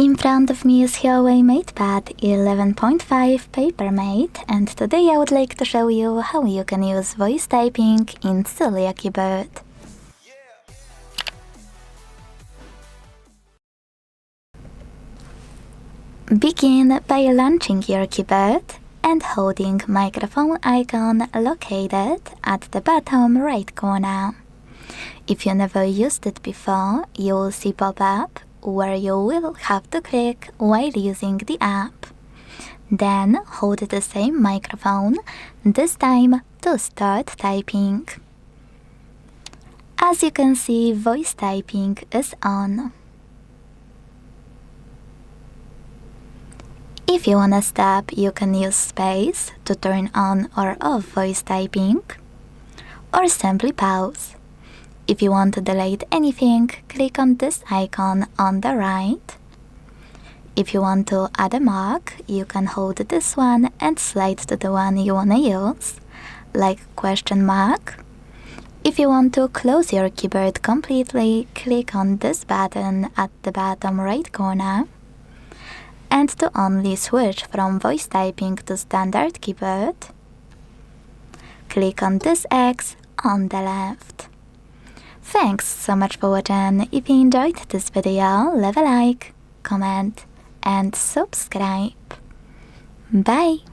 In front of me is HUAWEI MatePad 11.5 PaperMate, and today I would like to show you how you can use voice typing in Celia Keyboard. Begin by launching your keyboard and holding microphone icon located at the bottom right corner. If you never used it before, you will see pop-up where you will have to click while using the app. Then hold the same microphone, this time to start typing. As you can see, voice typing is on. If you wanna stop, you can use space to turn on or off voice typing, or simply pause. If you want to delete anything, click on this icon on the right. If you want to add a mark, you can hold this one and slide to the one you wanna use, like question mark. If you want to close your keyboard completely, click on this button at the bottom right corner. And to only switch from voice typing to standard keyboard, click on this X on the left. Thanks so much for watching. If you enjoyed this video, leave a like, comment and subscribe. Bye!